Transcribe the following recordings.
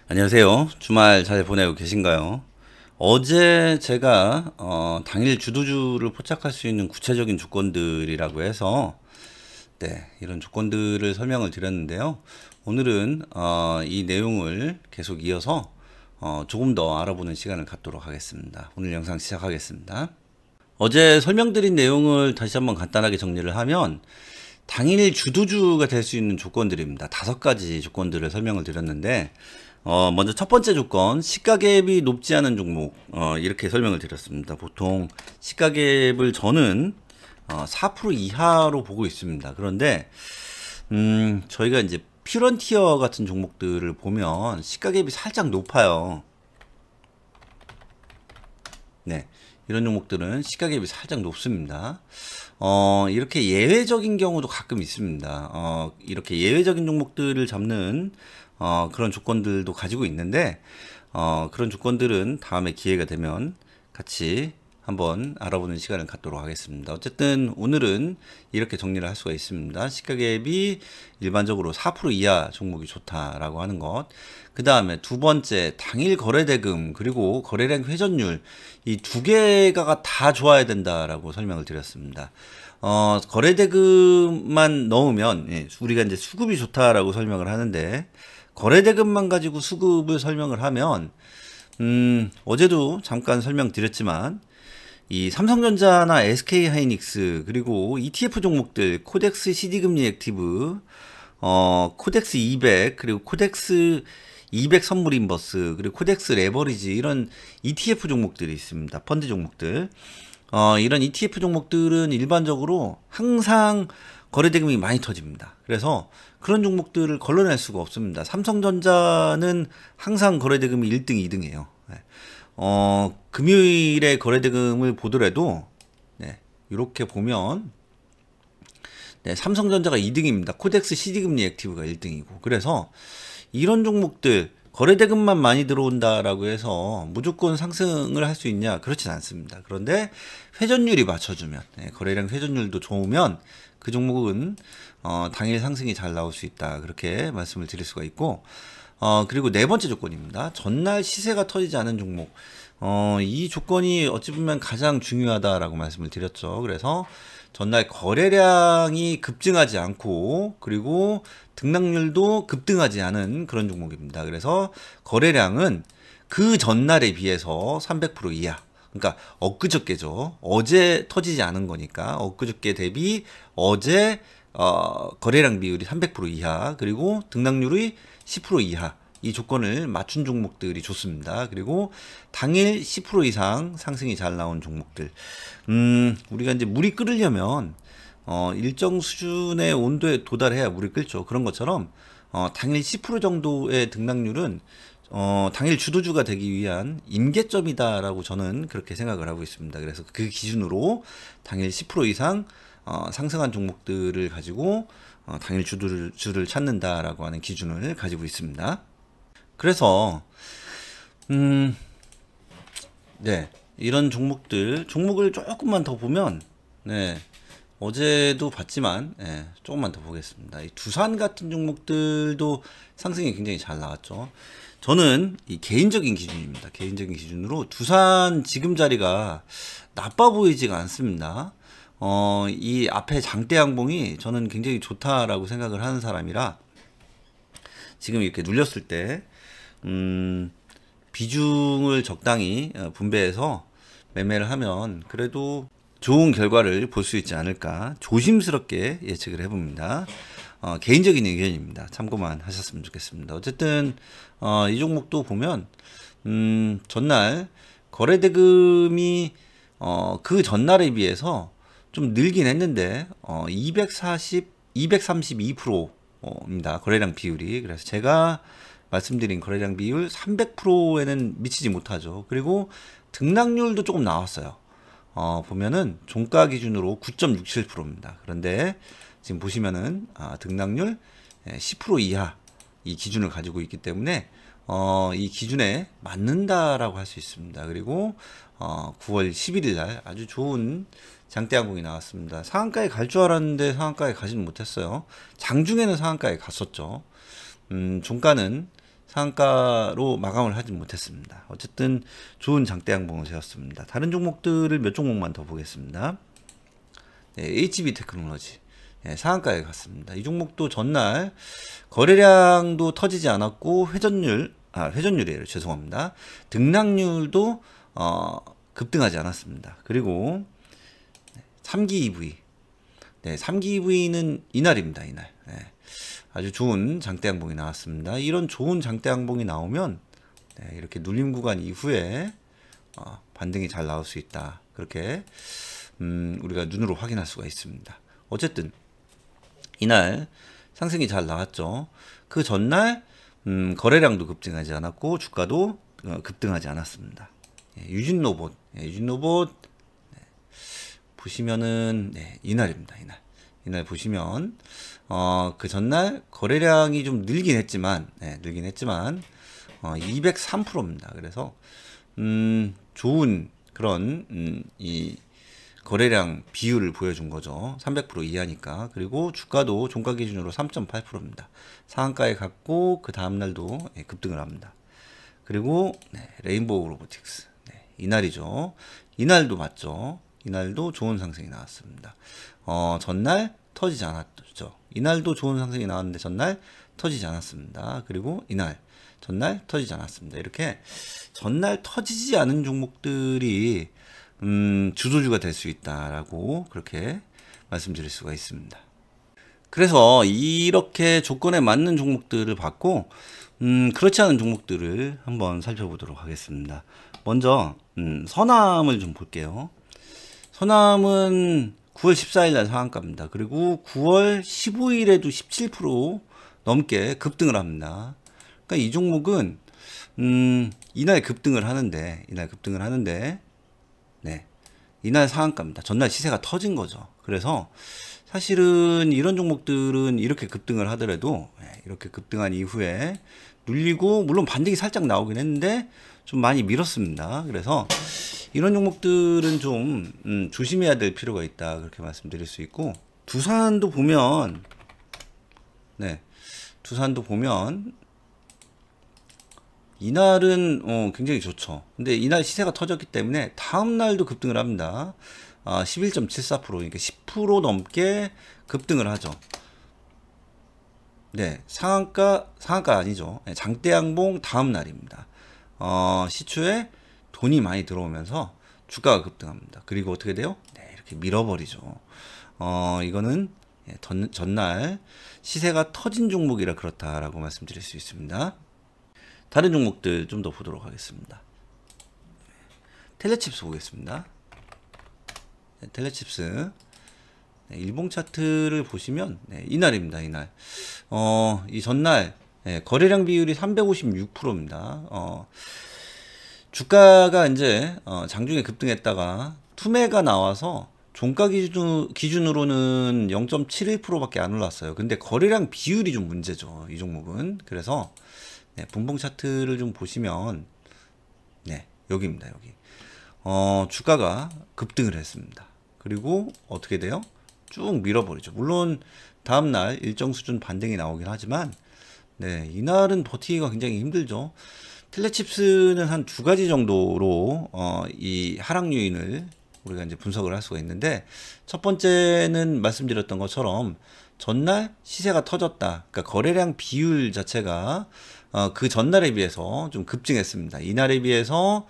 안녕하세요. 주말 잘 보내고 계신가요? 어제 제가 당일 주도주를 포착할 수 있는 구체적인 조건들이라고 해서 이런 조건들을 설명을 드렸는데요. 오늘은 이 내용을 계속 이어서 조금 더 알아보는 시간을 갖도록 하겠습니다. 오늘 영상 시작하겠습니다. 어제 설명드린 내용을 다시 한번 간단하게 정리를 하면 당일 주도주가 될 수 있는 조건들입니다. 5가지 조건들을 설명을 드렸는데 먼저 첫 번째 조건, 시가갭이 높지 않은 종목, 이렇게 설명을 드렸습니다. 보통 시가갭을 저는 4% 이하로 보고 있습니다. 그런데 저희가 이제 피런티어 같은 종목들을 보면 시가갭이 살짝 높아요. 네, 이런 종목들은 시가갭이 살짝 높습니다. 이렇게 예외적인 경우도 가끔 있습니다. 이렇게 예외적인 종목들을 잡는 그런 조건들도 가지고 있는데 그런 조건들은 다음에 기회가 되면 같이 한번 알아보는 시간을 갖도록 하겠습니다. 어쨌든 오늘은 이렇게 정리를 할 수가 있습니다. 시가갭이 일반적으로 4% 이하 종목이 좋다라고 하는 것, 그 다음에 두 번째 당일 거래대금 그리고 거래량 회전율, 이 두 개가 다 좋아야 된다라고 설명을 드렸습니다. 거래대금만 넣으면 우리가 이제 수급이 좋다라고 설명을 하는데, 거래대금만 가지고 수급을 설명을 하면 어제도 잠깐 설명드렸지만 이 삼성전자나 SK하이닉스 그리고 ETF 종목들, 코덱스 CD금리 액티브, 코덱스 200 그리고 코덱스 200 선물 인버스 그리고 코덱스 레버리지, 이런 ETF 종목들이 있습니다. 펀드 종목들. 이런 ETF 종목들은 일반적으로 항상 거래대금이 많이 터집니다. 그래서 그런 종목들을 걸러낼 수가 없습니다. 삼성전자는 항상 거래대금이 1등, 2등이에요. 금요일에 거래대금을 보더라도 이렇게 보면 삼성전자가 2등입니다. 코덱스 CD금리 액티브가 1등이고. 그래서 이런 종목들 거래대금만 많이 들어온다라고 해서 무조건 상승을 할 수 있냐? 그렇진 않습니다. 그런데 회전율이 맞춰주면, 거래량 회전율도 좋으면 그 종목은 당일 상승이 잘 나올 수 있다, 그렇게 말씀을 드릴 수가 있고, 그리고 네 번째 조건입니다. 전날 시세가 터지지 않은 종목. 이 조건이 어찌 보면 가장 중요하다라고 말씀을 드렸죠. 그래서 전날 거래량이 급증하지 않고 그리고 등락률도 급등하지 않은 그런 종목입니다. 그래서 거래량은 그 전날에 비해서 300% 이하, 그러니까 엊그저께죠. 어제 터지지 않은 거니까 엊그저께 대비 어제 거래량 비율이 300% 이하 그리고 등락률이 10% 이하, 이 조건을 맞춘 종목들이 좋습니다. 그리고 당일 10% 이상 상승이 잘 나온 종목들. 우리가 이제 물이 끓으려면 일정 수준의 온도에 도달해야 물이 끓죠. 그런 것처럼 당일 10% 정도의 등락률은 당일 주도주가 되기 위한 임계점이다라고 저는 그렇게 생각을 하고 있습니다. 그래서 그 기준으로 당일 10% 이상 상승한 종목들을 가지고 당일 주도주를 찾는다라고 하는 기준을 가지고 있습니다. 그래서 이런 종목을 조금만 더 보면, 어제도 봤지만 조금만 더 보겠습니다. 이 두산 같은 종목들도 상승이 굉장히 잘 나왔죠. 저는 이 개인적인 기준입니다. 개인적인 기준으로 두산 지금 자리가 나빠 보이지가 않습니다. 이 앞에 장대 양봉이 저는 굉장히 좋다라고 생각을 하는 사람이라, 지금 이렇게 눌렸을 때 비중을 적당히 분배해서 매매를 하면 그래도 좋은 결과를 볼 수 있지 않을까 조심스럽게 예측을 해봅니다. 개인적인 의견입니다. 참고만 하셨으면 좋겠습니다. 어쨌든 이 종목도 보면 전날 거래대금이 그 전날에 비해서 좀 늘긴 했는데 232%입니다. 거래량 비율이. 그래서 제가 말씀드린 거래량 비율 300%에는 미치지 못하죠. 그리고 등락률도 조금 나왔어요. 보면은 종가 기준으로 9.67%입니다. 그런데 지금 보시면은 등락률 10% 이하 이 기준을 가지고 있기 때문에 이 기준에 맞는다라고 할 수 있습니다. 그리고 9월 11일 날 아주 좋은 장대 항공이 나왔습니다. 상한가에 갈 줄 알았는데 상한가에 가지는 못했어요. 장중에는 상한가에 갔었죠. 종가는 상한가로 마감을 하지 못했습니다. 어쨌든 좋은 장대 항공을 세웠습니다. 다른 종목들을 몇 종목만 더 보겠습니다. 네, HB 테크놀로지 네, 상한가에 갔습니다. 이 종목도 전날 거래량도 터지지 않았고 회전율이에요. 죄송합니다. 등락률도 급등하지 않았습니다. 그리고 3기 EV 네, 3기 EV는 이날입니다. 이날 네, 아주 좋은 장대 항공이 나왔습니다. 이런 좋은 장대 항공이 나오면 네, 이렇게 눌림 구간 이후에 반등이 잘 나올 수 있다. 그렇게 우리가 눈으로 확인할 수가 있습니다. 어쨌든 이날 상승이 잘 나왔죠. 그 전날 거래량도 급등하지 않았고 주가도 급등하지 않았습니다. 예, 유진로봇 보시면은 네, 이날입니다. 이날 보시면 그 전날 거래량이 좀 늘긴 했지만 203%입니다. 그래서 좋은 그런 이 거래량 비율을 보여준 거죠. 300% 이하니까. 그리고 주가도 종가 기준으로 3.8%입니다. 상한가에 갔고 그 다음날도 급등을 합니다. 그리고 네, 레인보우 로보틱스 이날이죠. 이날도 맞죠. 이날도 좋은 상승이 나왔습니다. 전날 터지지 않았죠. 이날도 좋은 상승이 나왔는데 전날 터지지 않았습니다. 그리고 이날 전날 터지지 않았습니다. 이렇게 전날 터지지 않은 종목들이 주도주가 될 수 있다라고 그렇게 말씀드릴 수가 있습니다. 그래서 이렇게 조건에 맞는 종목들을 봤고 그렇지 않은 종목들을 한번 살펴보도록 하겠습니다. 먼저 서남을 좀 볼게요. 서남은 9월 14일 날 상한가입니다. 그리고 9월 15일에도 17% 넘게 급등을 합니다. 그러니까 이 종목은 이날 급등을 하는데 네, 이날 상한가입니다. 전날 시세가 터진 거죠. 그래서 사실은 이런 종목들은 이렇게 급등을 하더라도 이렇게 급등한 이후에 눌리고 물론 반등이 살짝 나오긴 했는데 좀 많이 밀었습니다. 그래서 이런 종목들은 좀 조심해야 될 필요가 있다 그렇게 말씀드릴 수 있고 두산도 보면 이날은 굉장히 좋죠. 근데 이날 시세가 터졌기 때문에 다음날도 급등을 합니다. 11.74% 그러니까 10% 넘게 급등을 하죠. 네, 상한가 아니죠. 네, 장대양봉 다음날입니다. 시초에 돈이 많이 들어오면서 주가가 급등합니다. 그리고 어떻게 돼요? 네, 이렇게 밀어버리죠. 이거는 전날 시세가 터진 종목이라 그렇다라고 말씀드릴 수 있습니다. 다른 종목들 좀 더 보도록 하겠습니다. 텔레칩스 보겠습니다. 네, 텔레칩스 일봉 차트를 보시면 이날입니다. 이날 이 전날 거래량 비율이 356%입니다. 주가가 이제 장중에 급등했다가 투매가 나와서 종가 기준으로는 0.71%밖에 안 올랐어요. 근데 거래량 비율이 좀 문제죠. 이 종목은. 그래서 분봉 차트를 좀 보시면 여기입니다. 여기 주가가 급등을 했습니다. 그리고 어떻게 돼요? 쭉 밀어버리죠. 물론 다음날 일정 수준 반등이 나오긴 하지만 이날은 버티기가 굉장히 힘들죠. 텔레칩스는 한 두 가지 정도로 이 하락 요인을 우리가 이제 분석을 할 수가 있는데 첫 번째는 말씀드렸던 것처럼 전날 시세가 터졌다. 그러니까 거래량 비율 자체가 그 전날에 비해서 좀 급증했습니다. 이날에 비해서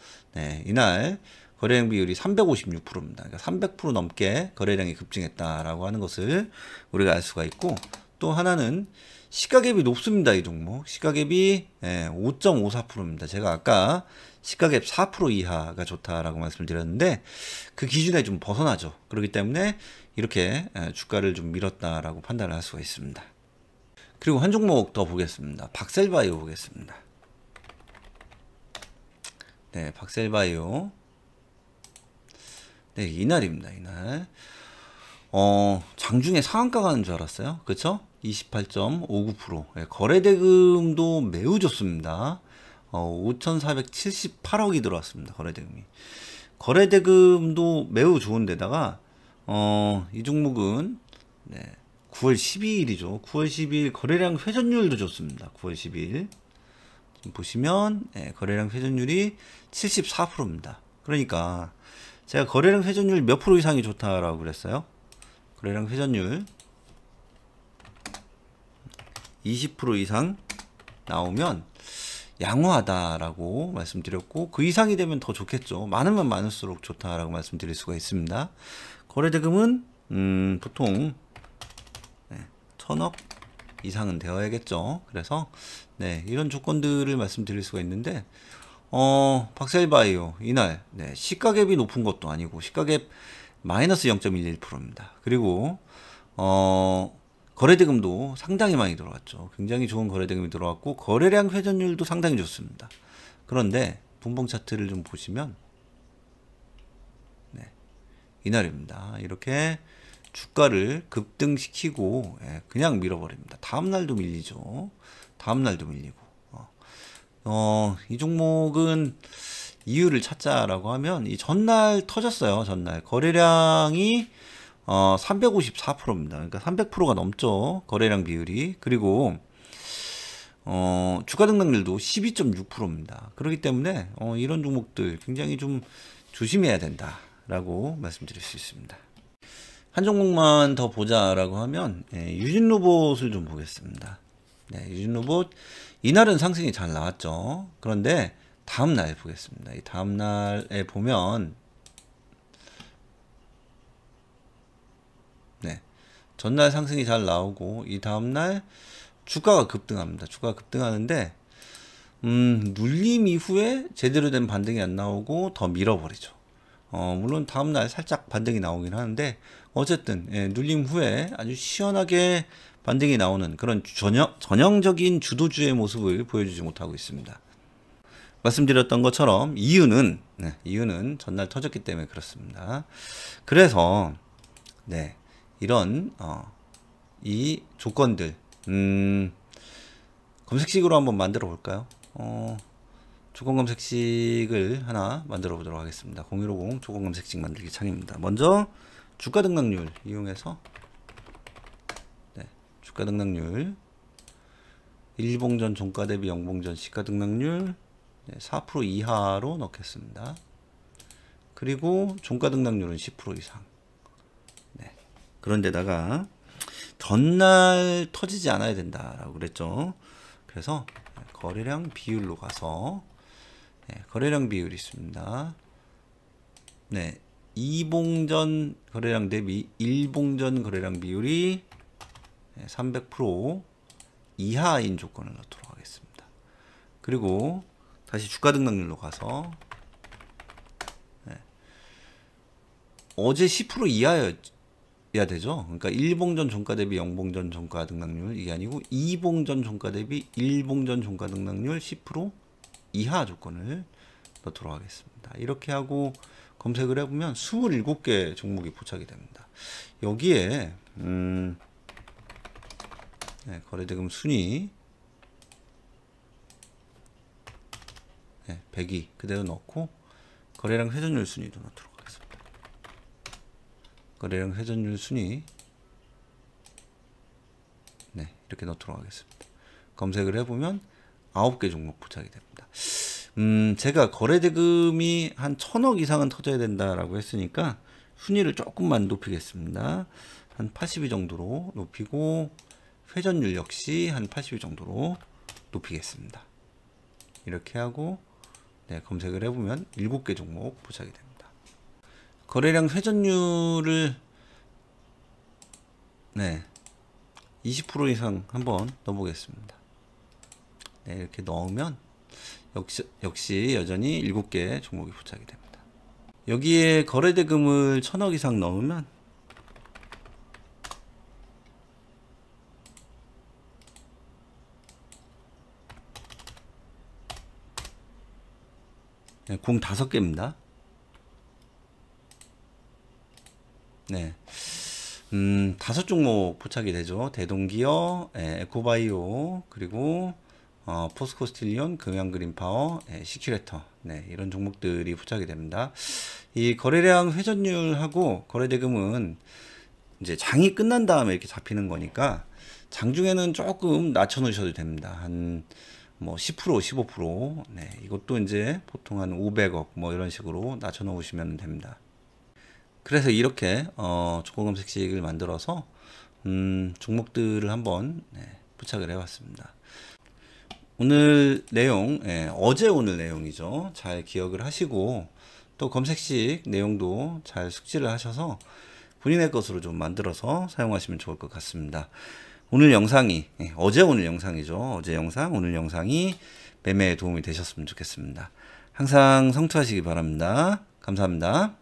이날 거래량 비율이 356%입니다. 그러니까 300% 넘게 거래량이 급증했다라고 하는 것을 우리가 알 수가 있고 또 하나는 시가갭이 높습니다. 이 종목 시가갭이 5.54%입니다. 제가 아까 시가갭 4% 이하가 좋다라고 말씀을 드렸는데 그 기준에 좀 벗어나죠. 그렇기 때문에 이렇게 주가를 좀 밀었다라고 판단을 할 수가 있습니다. 그리고 한 종목 더 보겠습니다. 박셀바이오 보겠습니다. 네, 박셀바이오 이날입니다. 이날 장중에 상한가 가는 줄 알았어요. 그쵸? 28.59%. 거래대금도 매우 좋습니다. 5,478억이 들어왔습니다. 거래대금도 매우 좋은데다가 이 종목은 네, 9월 12일이죠. 9월 12일 거래량 회전율도 좋습니다. 9월 12일 지금 보시면 거래량 회전율이 74%입니다. 그러니까 제가 거래량 회전율 몇 프로 이상이 좋다라고 그랬어요. 거래량 회전율 20% 이상 나오면 양호하다라고 말씀드렸고, 그 이상이 되면 더 좋겠죠. 많으면 많을수록 좋다라고 말씀드릴 수가 있습니다. 거래대금은 보통 1000억 이상은 되어야겠죠. 그래서 이런 조건들을 말씀드릴 수가 있는데, 박셀바이오 이날 시가갭이 높은 것도 아니고 시가갭 마이너스 0.11%입니다. 그리고 거래대금도 상당히 많이 들어왔죠. 굉장히 좋은 거래대금이 들어왔고 거래량 회전율도 상당히 좋습니다. 그런데 분봉 차트를 좀 보시면 이날입니다. 이렇게 주가를 급등시키고 그냥 밀어버립니다. 다음날도 밀리죠. 다음날도 밀리고 이 종목은 이유를 찾자라고 하면 이 전날 터졌어요. 전날 거래량이 354%입니다. 그러니까 300%가 넘죠. 거래량 비율이. 그리고 주가 등락률도 12.6%입니다. 그렇기 때문에 이런 종목들 굉장히 좀 조심해야 된다라고 말씀드릴 수 있습니다. 한 종목만 더 보자라고 하면 유진로봇을 좀 보겠습니다. 유진로봇 이날은 상승이 잘 나왔죠. 그런데 다음날 보겠습니다. 이 다음날에 보면 전날 상승이 잘 나오고 이 다음날 주가가 급등합니다. 주가가 급등하는데 눌림 이후에 제대로 된 반등이 안 나오고 더 밀어버리죠. 물론 다음날 살짝 반등이 나오긴 하는데 어쨌든 눌림 후에 아주 시원하게 반등이 나오는 그런 전형적인 주도주의 모습을 보여주지 못하고 있습니다. 말씀드렸던 것처럼 이유는 전날 터졌기 때문에 그렇습니다. 그래서 이런 이 조건들 검색식으로 한번 만들어 볼까요? 조건 검색식을 하나 만들어 보도록 하겠습니다. 0150 조건 검색식 만들기 창입니다. 먼저 주가 등락률 이용해서 주가 등락률 1봉전 종가 대비 0봉전 시가 등락률 4% 이하로 넣겠습니다. 그리고 종가 등락률은 10% 이상. 그런데다가 전날 터지지 않아야 된다라고 그랬죠. 그래서 거래량 비율로 가서 거래량 비율이 있습니다. 2봉전 거래량 대비 1봉전 거래량 비율이 300% 이하인 조건을 넣도록 하겠습니다. 그리고 다시 주가 등락률로 가서 어제 10% 이하여야 되죠. 그러니까 1봉전 종가 대비 0봉전 종가 등락률 이게 아니고 2봉전 종가 대비 1봉전 종가 등락률 10% 이하 조건을 넣도록 하겠습니다. 이렇게 하고 검색을 해보면 27개 종목이 포착이 됩니다. 여기에 거래대금 순위 102 그대로 넣고 거래량 회전율 순위도 넣도록 하겠습니다. 거래량 회전율 순위 이렇게 넣도록 하겠습니다. 검색을 해보면 9개 종목 포착이 됩니다. 제가 거래대금이 한 1000억 이상은 터져야 된다라고 했으니까 순위를 조금만 높이겠습니다. 한 82 정도로 높이고 회전율 역시 한 82 정도로 높이겠습니다. 이렇게 하고 검색을 해보면 7개 종목 포착이 됩니다. 거래량 회전율을 20% 이상 한번 넣어보겠습니다. 이렇게 넣으면 역시 여전히 7개 종목이 포착이 됩니다. 여기에 거래대금을 1000억 이상 넣으면 공 5개입니다. 5종목 포착이 되죠. 대동기업, 에코바이오, 그리고 포스코스틸리온, 금양그린파워, 시큐레터, 네, 이런 종목들이 포착이 됩니다. 이 거래량 회전율하고 거래대금은 이제 장이 끝난 다음에 이렇게 잡히는 거니까 장중에는 조금 낮춰 놓으셔도 됩니다. 한 뭐 10%, 15%. 네, 이것도 이제 보통 한 500억 뭐 이런 식으로 낮춰 놓으시면 됩니다. 그래서 이렇게 조건 검색식을 만들어서 종목들을 한번 부착을 해봤습니다. 오늘 내용, 어제 오늘 내용이죠. 잘 기억을 하시고 또 검색식 내용도 잘 숙지를 하셔서 본인의 것으로 좀 만들어서 사용하시면 좋을 것 같습니다. 오늘 영상이, 어제 오늘 영상이죠. 어제 영상, 오늘 영상이 매매에 도움이 되셨으면 좋겠습니다. 항상 성투하시기 바랍니다. 감사합니다.